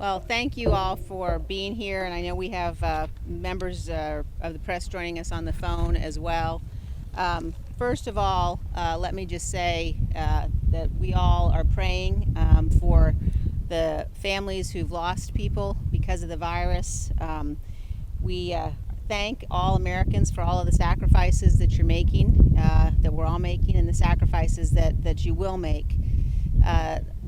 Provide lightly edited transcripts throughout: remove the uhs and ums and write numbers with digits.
Well, thank you all for being here, and I know we have members of the press joining us on the phone as well. First of all, let me just say that we all are praying for the families who've lost people because of the virus. We thank all Americans for all of the sacrifices that you're making, that we're all making, and the sacrifices that you will make.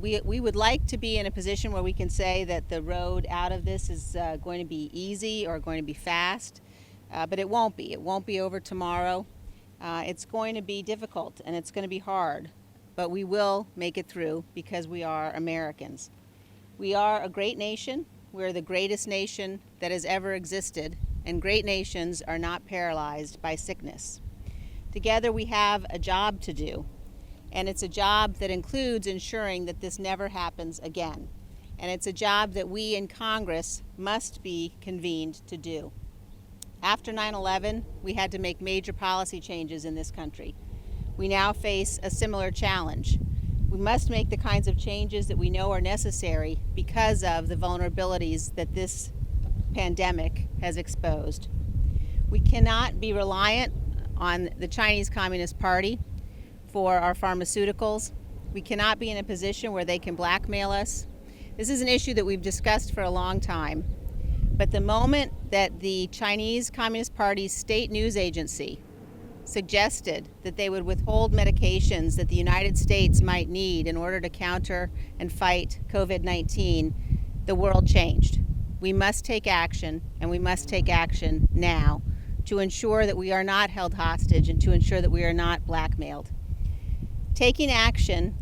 We would like to be in a position where we can say that the road out of this is going to be easy or going to be fast, but it won't be. It won't be over tomorrow. It's going to be difficult and it's going to be hard, but we will make it through because we are Americans. We are a great nation. We're the greatest nation that has ever existed, and great nations are not paralyzed by sickness. Together we have a job to do. And it's a job that includes ensuring that this never happens again. And it's a job that we in Congress must be convened to do. After 9/11, we had to make major policy changes in this country. We now face a similar challenge. We must make the kinds of changes that we know are necessary because of the vulnerabilities that this pandemic has exposed. We cannot be reliant on the Chinese Communist Party for our pharmaceuticals. We cannot be in a position where they can blackmail us. This is an issue that we've discussed for a long time. But the moment that the Chinese Communist Party's state news agency suggested that they would withhold medications that the United States might need in order to counter and fight COVID-19, the world changed. We must take action, and we must take action now to ensure that we are not held hostage and to ensure that we are not blackmailed. Taking action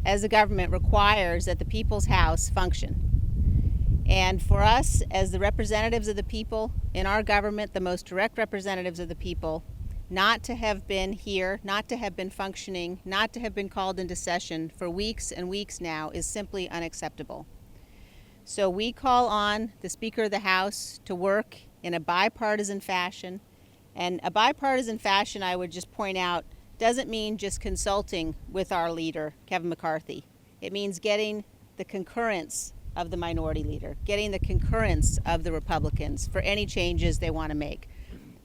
as a government requires that the people's house function. And for us, as the representatives of the people in our government, the most direct representatives of the people, not to have been here, not to have been functioning, not to have been called into session for weeks and weeks now is simply unacceptable. So we call on the Speaker of the House to work in a bipartisan fashion. And a bipartisan fashion, I would just point out, doesn't mean just consulting with our leader, Kevin McCarthy. It means getting the concurrence of the minority leader, getting the concurrence of the Republicans for any changes they want to make.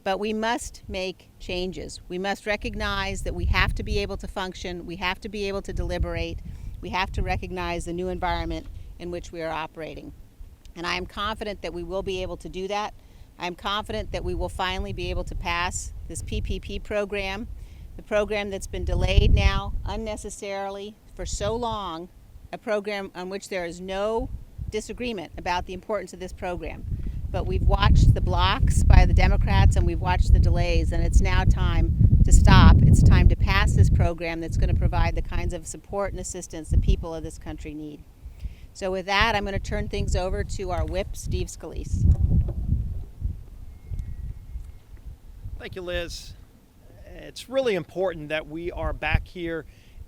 But we must make changes. We must recognize that we have to be able to function, we have to be able to deliberate, we have to recognize the new environment in which we are operating. And I am confident that we will be able to do that. I'm confident that we will finally be able to pass this PPP program, the program that's been delayed now unnecessarily for so long, a program on which there is no disagreement about the importance of this program. But we've watched the blocks by the Democrats and we've watched the delays, and it's now time to stop. It's time to pass this program that's going to provide the kinds of support and assistance the people of this country need. So with that, I'm going to turn things over to our whip, Steve Scalise. Thank you, Liz. It's really important that we are back here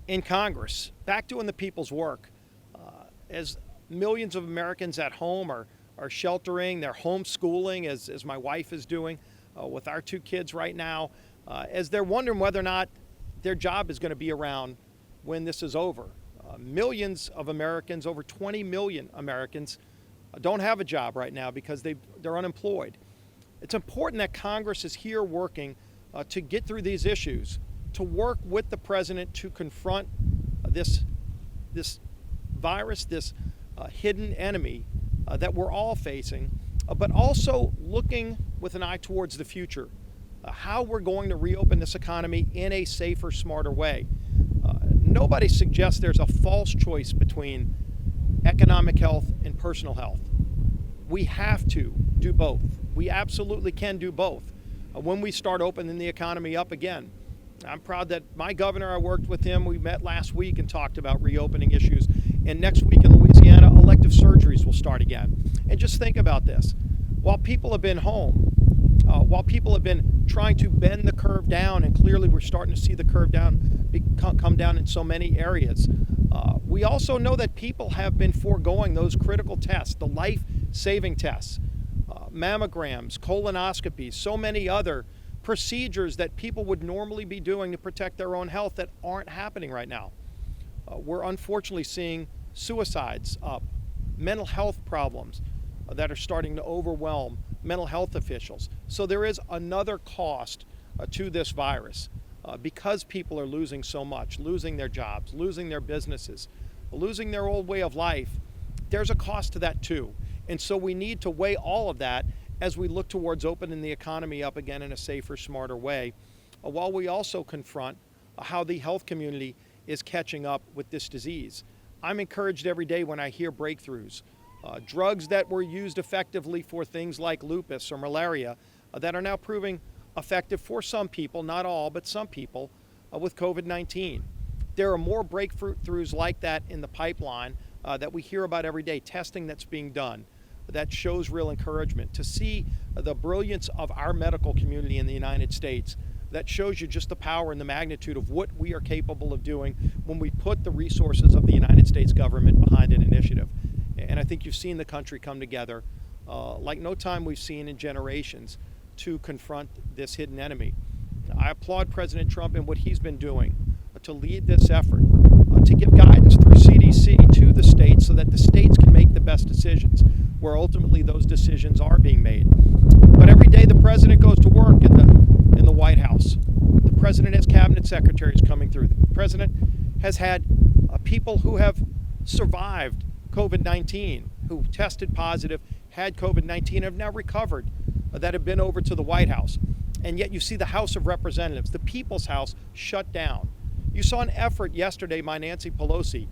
in Congress, back doing the people's work. As millions of Americans at home are sheltering, they're homeschooling, as my wife is doing with our two kids right now, as they're wondering whether or not their job is going to be around when this is over. Millions of Americans, over 20 million Americans, don't have a job right now because they're unemployed. It's important that Congress is here working to get through these issues, to work with the president to confront this virus, this hidden enemy that we're all facing, but also looking with an eye towards the future, how we're going to reopen this economy in a safer, smarter way. Nobody suggests there's a false choice between economic health and personal health. We have to do both. We absolutely can do both when we start opening the economy up again. I'm proud that my governor, I worked with him, we met last week and talked about reopening issues. And next week in Louisiana, elective surgeries will start again. And just think about this. While people have been home, while people have been trying to bend the curve down, and clearly we're starting to see the curve down come down in so many areas, we also know that people have been foregoing those critical tests, the life-saving tests, mammograms, colonoscopies, so many other procedures that people would normally be doing to protect their own health that aren't happening right now. We're unfortunately seeing suicides up mental health problems that are starting to overwhelm mental health officials. So there is another cost to this virus because people are losing so much, losing their jobs, losing their businesses, losing their old way of life. There's a cost to that too. And so we need to weigh all of that as we look towards opening the economy up again in a safer, smarter way, while we also confront how the health community is catching up with this disease. I'm encouraged every day when I hear breakthroughs. Drugs that were used effectively for things like lupus or malaria that are now proving effective for some people, not all, but some people with COVID-19. There are more breakthroughs like that in the pipeline that we hear about every day, testing that's being done. That shows real encouragement. To see the brilliance of our medical community in the United States, that shows you just the power and the magnitude of what we are capable of doing when we put the resources of the United States government behind an initiative. And I think you've seen the country come together like no time we've seen in generations to confront this hidden enemy. I applaud President Trump and what he's been doing to lead this effort, to give guidance through CDC to the states so that the states can make the best decisions, where ultimately those decisions are being made. But every day the president goes to work in the White House. The president has cabinet secretaries coming through. The president has had people who have survived COVID-19, who tested positive, had COVID-19, have now recovered, that have been over to the White House. And yet you see the House of Representatives, the People's House, shut down. You saw an effort yesterday by Nancy Pelosi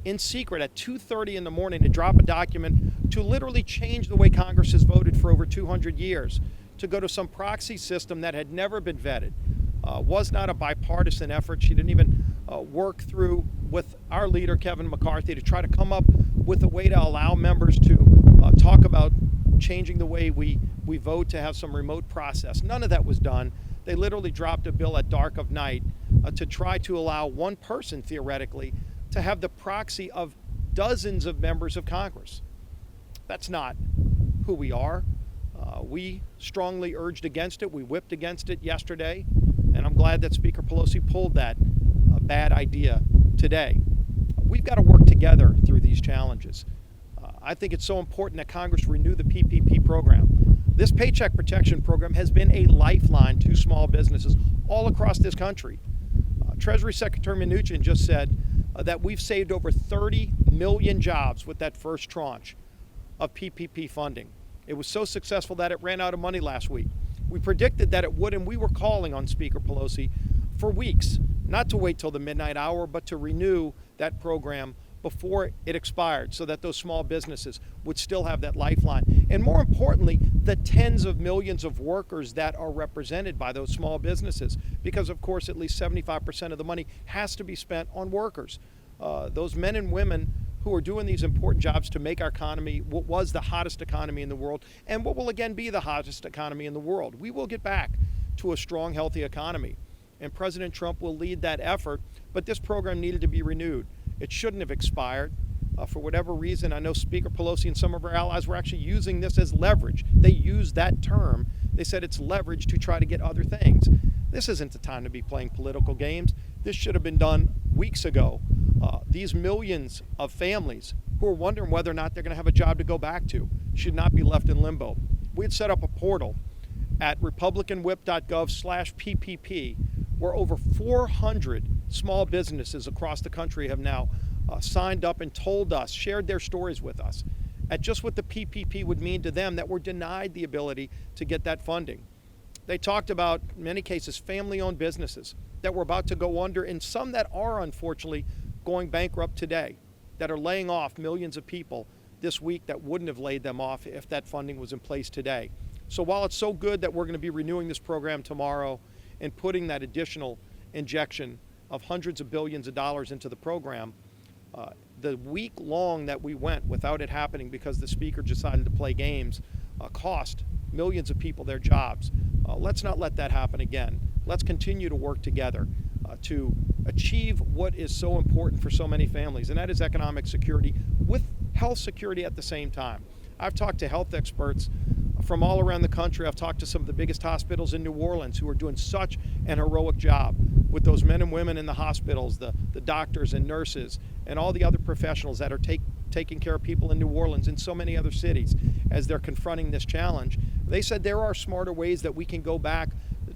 in secret at 2:30 in the morning to drop a document to literally change the way Congress has voted for over 200 years, to go to some proxy system that had never been vetted, was not a bipartisan effort. She didn't even work through with our leader, Kevin McCarthy, to try to come up with a way to allow members to talk about changing the way we vote, to have some remote process. None of that was done. They literally dropped a bill at dark of night to try to allow one person, theoretically, to have the proxy of dozens of members of Congress. That's not who we are. We strongly urged against it. We whipped against it yesterday, and I'm glad that Speaker Pelosi pulled that bad idea today. We've got to work together through these challenges. I think it's so important that Congress renew the PPP program. This Paycheck Protection Program has been a lifeline to small businesses all across this country. Treasury Secretary Mnuchin just said that we've saved over 30 million jobs with that first tranche of PPP funding. It was so successful that it ran out of money last week. We predicted that it would, and we were calling on Speaker Pelosi for weeks, not to wait till the midnight hour, but to renew that program before it expired so that those small businesses would still have that lifeline. And more importantly, the tens of millions of workers that are represented by those small businesses, because of course at least 75% of the money has to be spent on workers. Those men and women who are doing these important jobs to make our economy what was the hottest economy in the world and what will again be the hottest economy in the world. We will get back to a strong, healthy economy. And President Trump will lead that effort, but this program needed to be renewed. It shouldn't have expired. For whatever reason, I know Speaker Pelosi and some of our allies were actually using this as leverage. They used that term. They said it's leverage to try to get other things. This isn't the time to be playing political games. This should have been done weeks ago. These millions of families who are wondering whether or not they're going to have a job to go back to should not be left in limbo. We had set up a portal at republicanwhip.gov/PPP where over 400 small businesses across the country have now signed up and told us, shared their stories with us, at just what the PPP would mean to them that were denied the ability to get that funding. They talked about, in many cases, family-owned businesses that were about to go under, and some that are unfortunately going bankrupt today, that are laying off millions of people this week that wouldn't have laid them off if that funding was in place today. So while it's so good that we're going to be renewing this program tomorrow and putting that additional injection of hundreds of billions of dollars into the program, the week long that we went without it happening because the speaker decided to play games cost millions of people their jobs. Let's not let that happen again. Let's continue to work together to achieve what is so important for so many families, and that is economic security with health security at the same time. I've talked to health experts from all around the country. I've talked to some of the biggest hospitals in New Orleans who are doing such an heroic job with those men and women in the hospitals, the doctors and nurses, and all the other professionals that are taking care of people in New Orleans and so many other cities as they're confronting this challenge. They said there are smarter ways that we can go back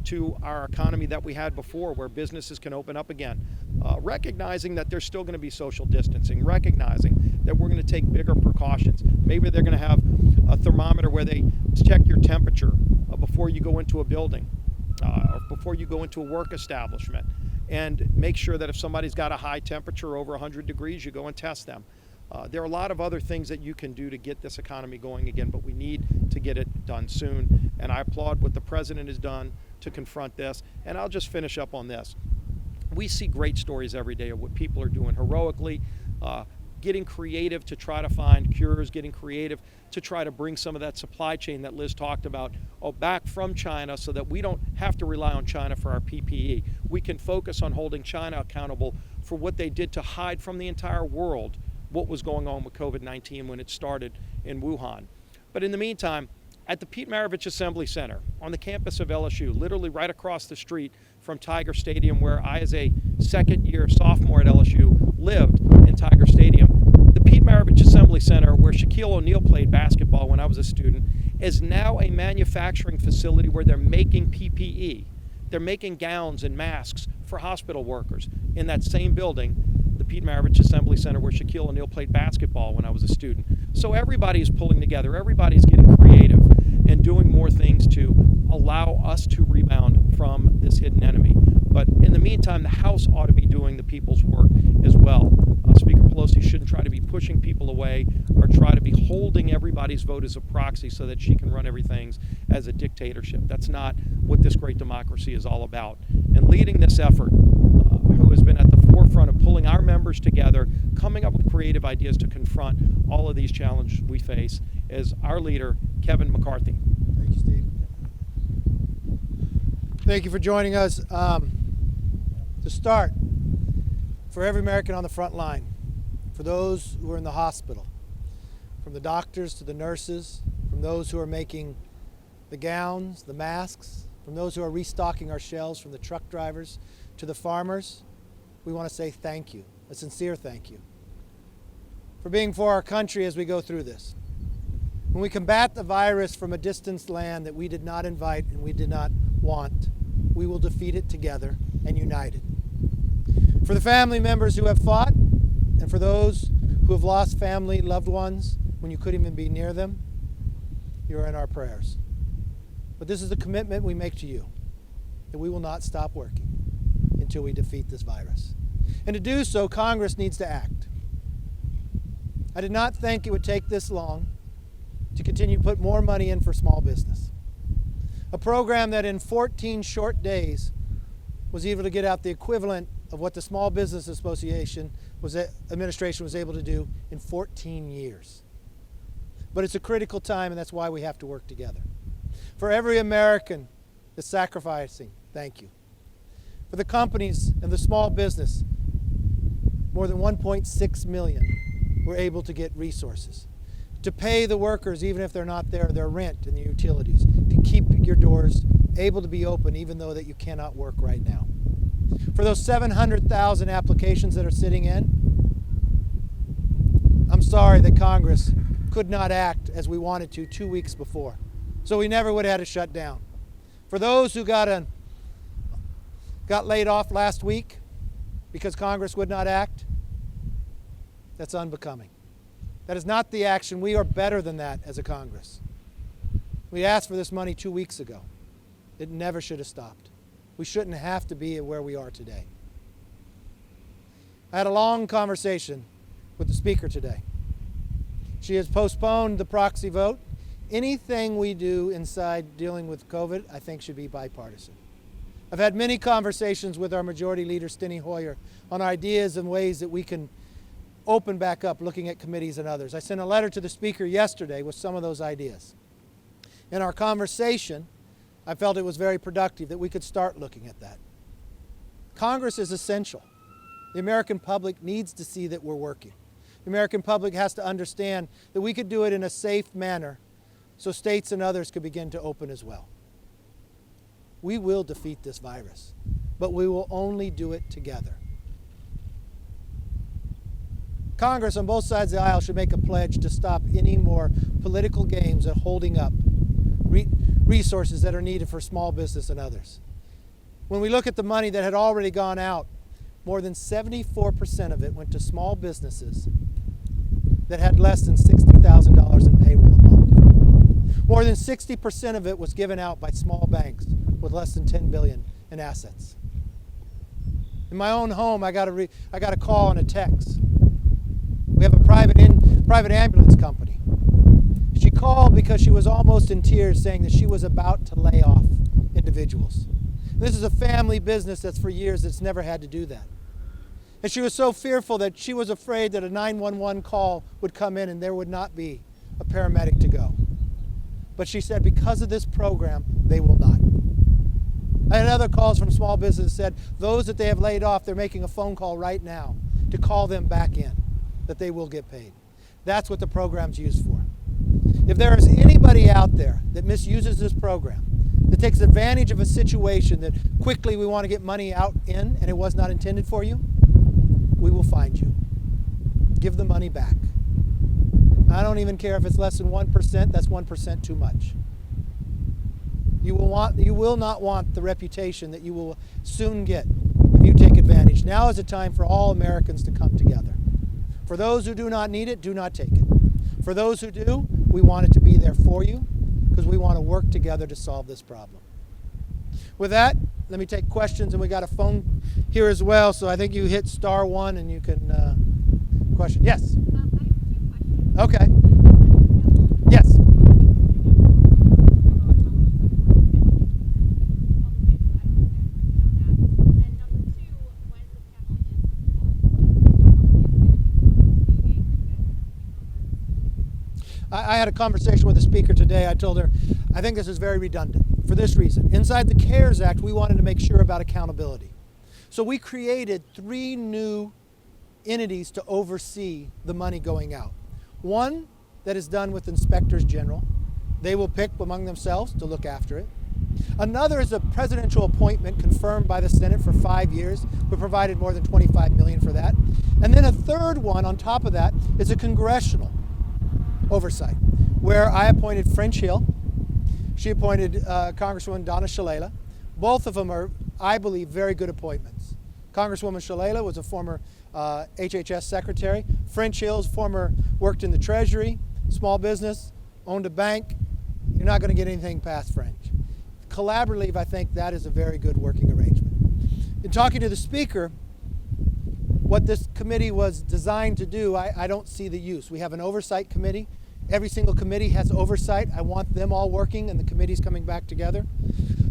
to our economy that we had before, where businesses can open up again, recognizing that there's still going to be social distancing, recognizing that we're going to take bigger precautions. Maybe they're going to have a thermometer where they check your temperature before you go into a building, or before you go into a work establishment, and make sure that if somebody's got a high temperature over 100 degrees, you go and test them. There are a lot of other things that you can do to get this economy going again, but we need to get it done soon. And I applaud what the president has done to confront this. And I'll just finish up on this. We see great stories every day of what people are doing heroically, getting creative to try to find cures, getting creative to try to bring some of that supply chain that Liz talked about back from China, so that we don't have to rely on China for our PPE. We can focus on holding China accountable for what they did to hide from the entire world what was going on with COVID-19 when it started in Wuhan. But in the meantime, at the Pete Maravich Assembly Center on the campus of LSU, literally right across the street from Tiger Stadium, where I, as a second-year sophomore at LSU, lived in Tiger Stadium, the Pete Maravich Assembly Center, where Shaquille O'Neal played basketball when I was a student, is now a manufacturing facility where they're making PPE. They're making gowns and masks for hospital workers in that same building, the Pete Maravich Assembly Center, where Shaquille O'Neal played basketball when I was a student. So everybody's pulling together, everybody's getting creative and doing more things to allow us to rebound from this hidden enemy. But in the meantime, the House ought to be doing the people's work as well. Speaker Pelosi shouldn't try to be pushing people away or try to be holding everybody's vote as a proxy so that she can run everything as a dictatorship. That's not what this great democracy is all about. And leading this effort, who has been at the forefront of pulling our members together, coming up with creative ideas to confront all of these challenges we face, is our leader, Kevin McCarthy. Thank you, Steve. Thank you for joining us. To start, for every American on the front line, for those who are in the hospital, from the doctors to the nurses, from those who are making the gowns, the masks, from those who are restocking our shelves, from the truck drivers to the farmers, we want to say thank you, a sincere thank you, for being for our country as we go through this. When we combat the virus from a distant land that we did not invite and we did not want, we will defeat it together and united. For the family members who have fought, and for those who have lost family, loved ones, when you couldn't even be near them, you're in our prayers. But this is the commitment we make to you, that we will not stop working until we defeat this virus. And to do so, Congress needs to act. I did not think it would take this long to continue to put more money in for small business. A program that in 14 short days was able to get out the equivalent of what the Small Business Administration was able to do in 14 years. But it's a critical time, and that's why we have to work together. For every American that's sacrificing, thank you. For the companies and the small business, more than 1.6 million were able to get resources. To pay the workers, even if they're not there, their rent and the utilities. To keep your doors able to be open, even though that you cannot work right now. For those 700,000 applications that are sitting in, I'm sorry that Congress could not act as we wanted to 2 weeks before. So we never would have had to shut down. For those who got laid off last week because Congress would not act, that's unbecoming. That is not the action. We are better than that as a Congress. We asked for this money 2 weeks ago. It never should have stopped. We shouldn't have to be where we are today. I had a long conversation with the Speaker today. She has postponed the proxy vote. Anything we do inside dealing with COVID, I think, should be bipartisan. I've had many conversations with our Majority Leader, Steny Hoyer, on ideas and ways that we can open back up, looking at committees and others. I sent a letter to the Speaker yesterday with some of those ideas. In our conversation, I felt it was very productive that we could start looking at that. Congress is essential. The American public needs to see that we're working. The American public has to understand that we could do it in a safe manner so states and others could begin to open as well. We will defeat this virus, but we will only do it together. Congress on both sides of the aisle should make a pledge to stop any more political games at holding up resources that are needed for small business and others. When we look at the money that had already gone out, more than 74% of it went to small businesses that had less than $60,000 in payroll a month. More than 60% of it was given out by small banks with less than $10 billion in assets. In my own home, I got a call and a text. We have a private ambulance company. She called because she was almost in tears, saying that she was about to lay off individuals. This is a family business that's for years it's never had to do that. And she was so fearful that she was afraid that a 911 call would come in and there would not be a paramedic to go. But she said because of this program, they will not. I had other calls from small businesses that said those that they have laid off, they're making a phone call right now to call them back in, that they will get paid. That's what the program's used for. If there is anybody out there that misuses this program, that takes advantage of a situation that quickly we want to get money out in and it was not intended for you, we will find you. Give the money back. I don't even care if it's less than 1%, that's 1% too much. You will not want the reputation that you will soon get if you take advantage. Now is a time for all Americans to come together. For those who do not need it, do not take it. For those who do, we want it to be there for you because we want to work together to solve this problem. With that, let me take questions, and we got a phone here as well, so I think you hit *1 and you can question. Yes? I have 2 questions. Okay. Yes. I had a conversation with the speaker today. I told her, I think this is very redundant for this reason. Inside the CARES Act, we wanted to make sure about accountability. So we created 3 new entities to oversee the money going out. One that is done with inspectors general. They will pick among themselves to look after it. Another is a presidential appointment confirmed by the Senate for 5 years. We provided more than $25 million for that. And then a third one on top of that is a congressional oversight, where I appointed French Hill. She appointed Congresswoman Donna Shalala. Both of them are, I believe, very good appointments. Congresswoman Shalala was a former HHS secretary. French Hill's worked in the Treasury, small business, owned a bank. You're not going to get anything past French. Collaboratively, I think that is a very good working arrangement. In talking to the speaker, what this committee was designed to do, I don't see the use. We have an oversight committee. Every single committee has oversight. I want them all working and the committees coming back together.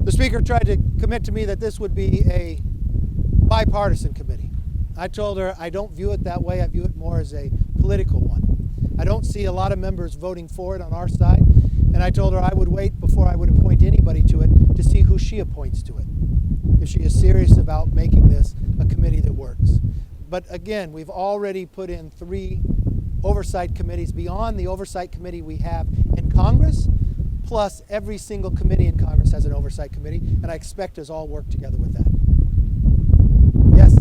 The speaker tried to commit to me that this would be a bipartisan committee. I told her I don't view it that way. I view it more as a political one. I don't see a lot of members voting for it on our side, and I told her I would wait before I would appoint anybody to it to see who she appoints to it, if she is serious about making this a committee that works. But again, we've already put in 3 oversight committees beyond the oversight committee we have in Congress, plus every single committee in Congress has an oversight committee, and I expect us all work together with that. Yes?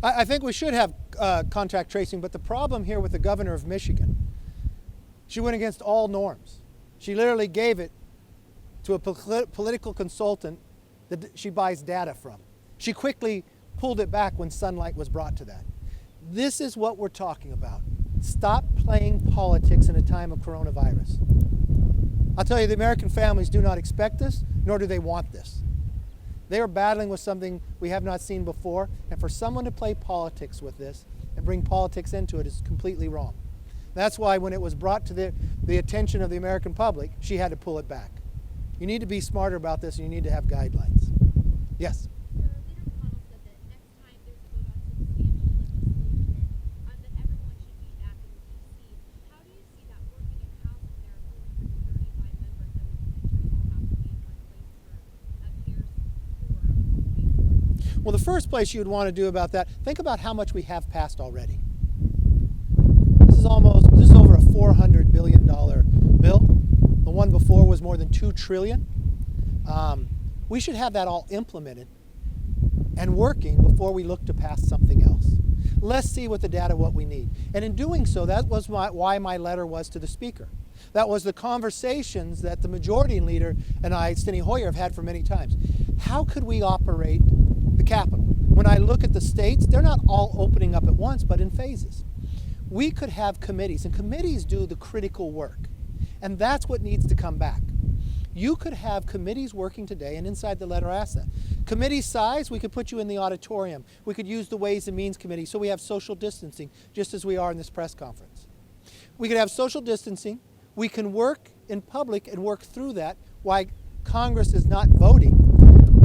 I think we should have contact tracing, but the problem here with the governor of Michigan, she went against all norms. She literally gave it to a political consultant that she buys data from. She quickly pulled it back when sunlight was brought to that. This is what we're talking about. Stop playing politics in a time of coronavirus. I'll tell you, the American families do not expect this, nor do they want this. They are battling with something we have not seen before, and for someone to play politics with this and bring politics into it is completely wrong. That's why when it was brought to the attention of the American public, she had to pull it back. You need to be smarter about this, and you need to have guidelines. Yes? Well, the first place you would want to do about that, think about how much we have passed already. This is over a $400 billion bill. The one before was more than $2 trillion. We should have that all implemented and working before we look to pass something else. Let's see what we need. And in doing so, that was why my letter was to the Speaker. That was the conversations that the Majority Leader and I, Steny Hoyer, have had for many times. How could we operate the Capitol? When I look at the states, they're not all opening up at once, but in phases. We could have committees, and committees do the critical work. And that's what needs to come back. You could have committees working today, and inside the letter I asked that. Committee size, we could put you in the auditorium. We could use the Ways and Means Committee so we have social distancing, just as we are in this press conference. We could have social distancing. We can work in public and work through that while Congress is not voting.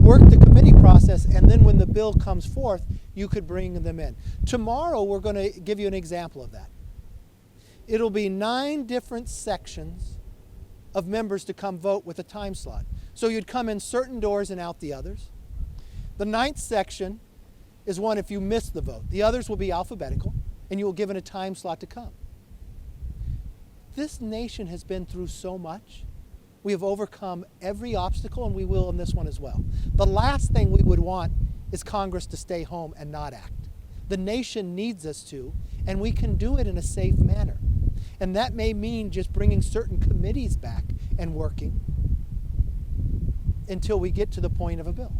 Work the committee process, and then when the bill comes forth, you could bring them in. Tomorrow, we're going to give you an example of that. It'll be 9 different sections of members to come vote with a time slot. So you'd come in certain doors and out the others. The 9th section is one if you miss the vote. The others will be alphabetical, and you will be given a time slot to come. This nation has been through so much. We have overcome every obstacle, and we will in this one as well. The last thing we would want is Congress to stay home and not act. The nation needs us to, and we can do it in a safe manner. And that may mean just bringing certain committees back and working until we get to the point of a bill.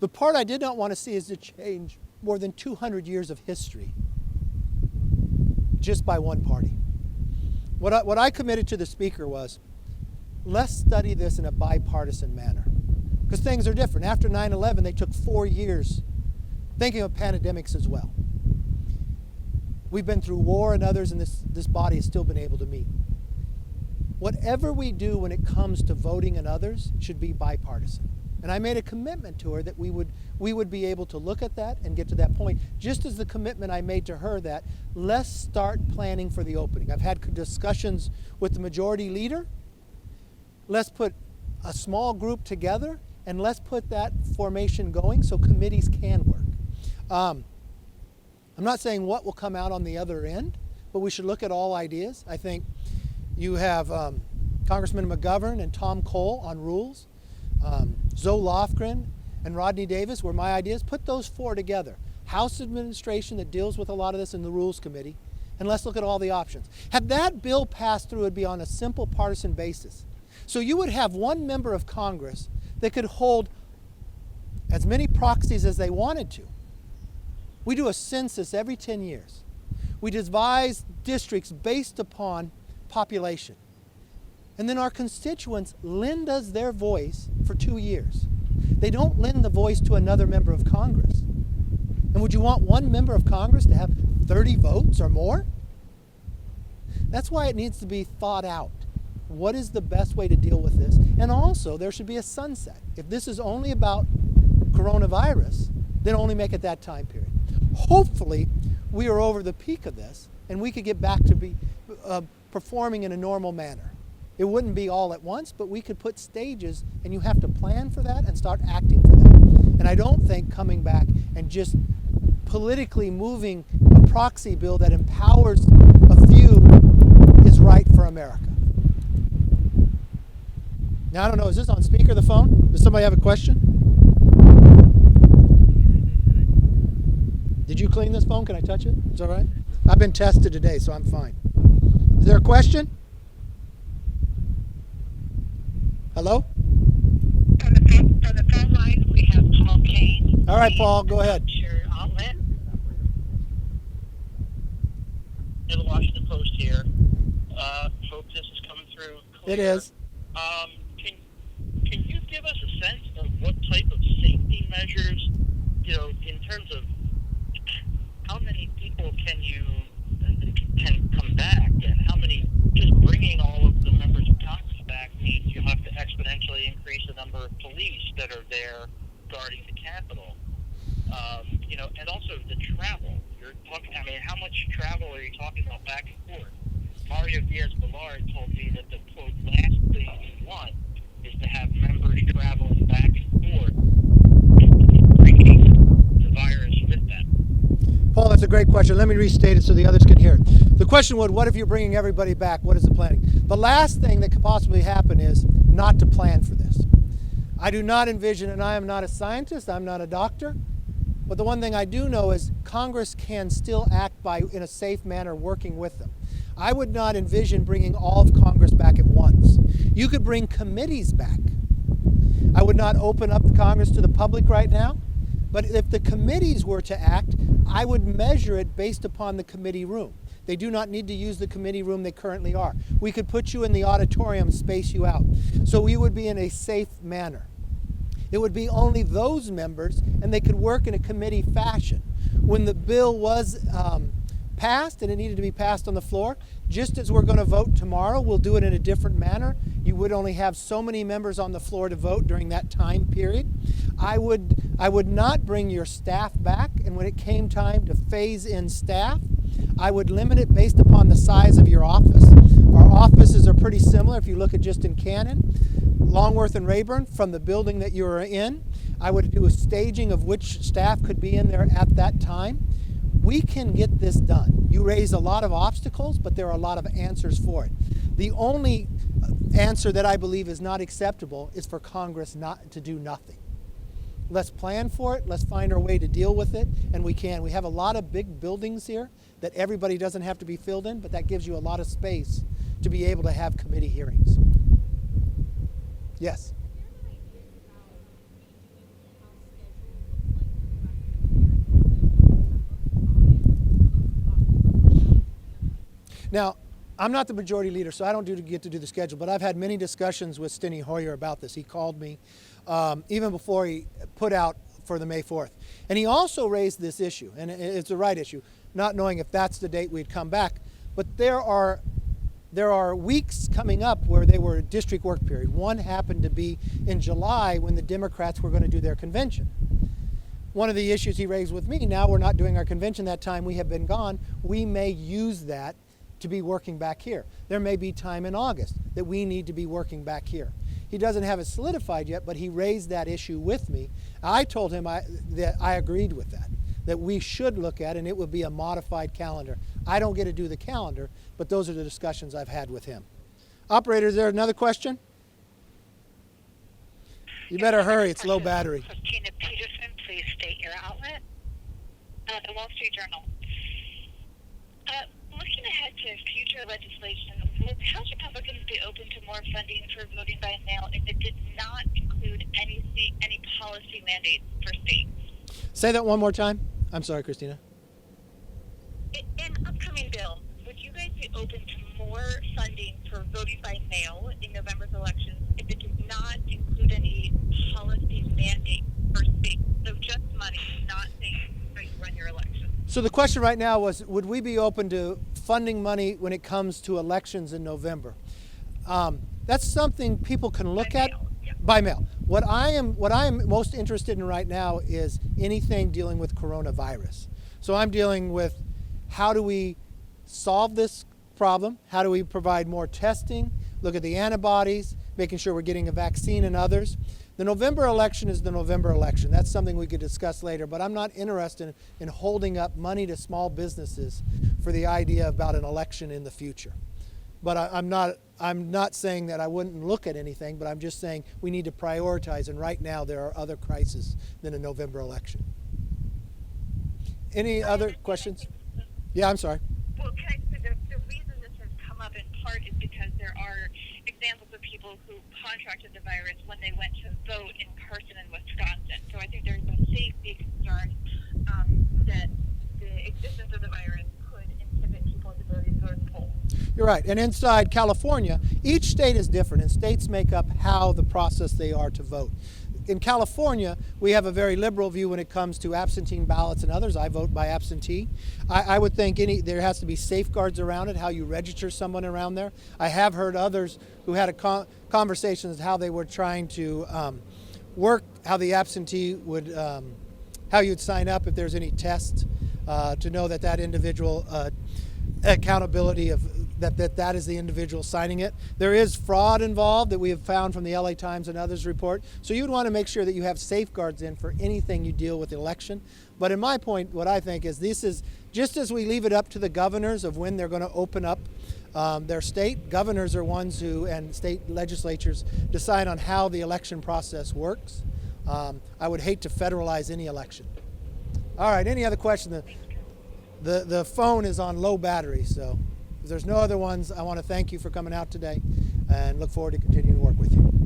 The part I did not want to see is to change more than 200 years of history just by one party. What I committed to the Speaker was, let's study this in a bipartisan manner. Because things are different. After 9/11, they took 4 years thinking of pandemics as well. We've been through war and others, and this body has still been able to meet. Whatever we do when it comes to voting and others should be bipartisan. And I made a commitment to her that we would be able to look at that and get to that point, just as the commitment I made to her that let's start planning for the opening. I've had discussions with the Majority Leader. Let's put a small group together and let's put that formation going so committees can work. I'm not saying what will come out on the other end, but we should look at all ideas. I think you have Congressman McGovern and Tom Cole on rules. Zoe Lofgren and Rodney Davis were my ideas. Put those 4 together. House administration that deals with a lot of this in the Rules Committee, and let's look at all the options. Had that bill passed through, it would be on a simple partisan basis. So you would have one member of Congress that could hold as many proxies as they wanted to. We do a census every 10 years. We devise districts based upon population. And then our constituents lend us their voice for 2 years. They don't lend the voice to another member of Congress. And would you want one member of Congress to have 30 votes or more? That's why it needs to be thought out. What is the best way to deal with this? And also, there should be a sunset. If this is only about coronavirus, then only make it that time period. Hopefully, we are over the peak of this, and we could get back to be performing in a normal manner. It wouldn't be all at once, but we could put stages, and you have to plan for that and start acting for that. And I don't think coming back and just politically moving a proxy bill that empowers a few is right for America. Now, I don't know, is this on speaker, the phone? Does somebody have a question? Did you clean this phone? Can I touch it? It's all right? I've been tested today, so I'm fine. Is there a question? Hello? For the phone line, we have Paul Kane. All right, Paul, go ahead. Your outlet. In the Washington Post here. Hope this is coming through clear. It is. Can you give us a sense of what type of safety measures, in terms of how many people can come back, and how many, just bringing all of the members of Congress back means you have to exponentially increase the number of police that are there guarding the Capitol. And also the travel. You're talking. I mean, how much travel are you talking about back and forth? Mario Diaz-Balart told me that the quote last thing you want is to have members traveling back and forth, bringing the virus with them. Paul, that's a great question. Let me restate it so the others can hear it. The question was, what if you're bringing everybody back? What is the planning? The last thing that could possibly happen is not to plan for this. I do not envision, and I am not a scientist, I'm not a doctor, but the one thing I do know is Congress can still act in a safe manner working with them. I would not envision bringing all of Congress back at once. You could bring committees back. I would not open up the Congress to the public right now, but if the committees were to act, I would measure it based upon the committee room. They do not need to use the committee room they currently are. We could put you in the auditorium, space you out. So we would be in a safe manner. It would be only those members, and they could work in a committee fashion. When the bill was passed, and it needed to be passed on the floor, just as we're going to vote tomorrow, we'll do it in a different manner. You would only have so many members on the floor to vote during that time period. I would not bring your staff back, and when it came time to phase in staff, I would limit it based upon the size of your office. Our offices are pretty similar if you look at just in Cannon, Longworth and Rayburn, from the building that you're in. I would do a staging of which staff could be in there at that time. We can get this done. You raise a lot of obstacles, but there are a lot of answers for it. The only answer that I believe is not acceptable is for Congress not to do nothing. Let's plan for it. Let's find our way to deal with it, and we can. We have a lot of big buildings here that everybody doesn't have to be filled in, but that gives you a lot of space to be able to have committee hearings. Yes? Now, I'm not the majority leader, so I don't get to do the schedule, but I've had many discussions with Steny Hoyer about this. He called me even before he put out for the May 4th. And he also raised this issue, and it's the right issue, not knowing if that's the date we'd come back. But there are weeks coming up where they were a district work period. One happened to be in July when the Democrats were going to do their convention. One of the issues he raised with me, now we're not doing our convention that time, we have been gone, we may use that to be working back here. There may be time in August that we need to be working back here. He doesn't have it solidified yet, but he raised that issue with me. I told him that I agreed with that we should look at, and it would be a modified calendar. I don't get to do the calendar, but those are the discussions I've had with him. Operator, is there another question? You better hurry, it's low battery. Christina Peterson, please state your outlet. The Wall Street Journal. Looking ahead to future legislation, would House Republicans be open to more funding for voting by mail if it did not include any policy mandates for states? Say that one more time. I'm sorry, Christina. In upcoming bills, would you guys be open to more funding for voting by mail in November's elections if it did not include any policy mandates for states? So just money, not saying how you run your election. So the question right now was, would we be open to funding money when it comes to elections in November? That's something people can look at by mail. What I am most interested in right now is anything dealing with coronavirus. So I'm dealing with how do we solve this problem? How do we provide more testing? Look at the antibodies, making sure we're getting a vaccine and others. The November election is the November election. That's something we could discuss later, but I'm not interested in holding up money to small businesses for the idea about an election in the future. But I'm not saying that I wouldn't look at anything, but I'm just saying we need to prioritize, and right now there are other crises than a November election. Any other questions? Yeah, I'm sorry. Well, the reason this has come up in part is because there are examples of people who contracted the virus when they went to vote in person in Wisconsin. So I think there's a safety concern that the existence of the virus could inhibit people to go to the polls. You're right. And inside California, each state is different, and states make up how the process they are to vote. In California, we have a very liberal view when it comes to absentee ballots and others. I vote by absentee. I would think there has to be safeguards around it, how you register someone around there. I have heard others who had conversations how they were trying to work, how the absentee would how you'd sign up if there's any tests to know that that individual accountability of that is the individual signing it. There is fraud involved that we have found from the LA Times and others report. So you'd want to make sure that you have safeguards in for anything you deal with the election. But in my point, what I think is this is just as we leave it up to the governors of when they're going to open up their state. Governors are ones who, and state legislatures, decide on how the election process works. I would hate to federalize any election. All right, any other question? The phone is on low battery, so if there's no other ones, I want to thank you for coming out today and look forward to continuing.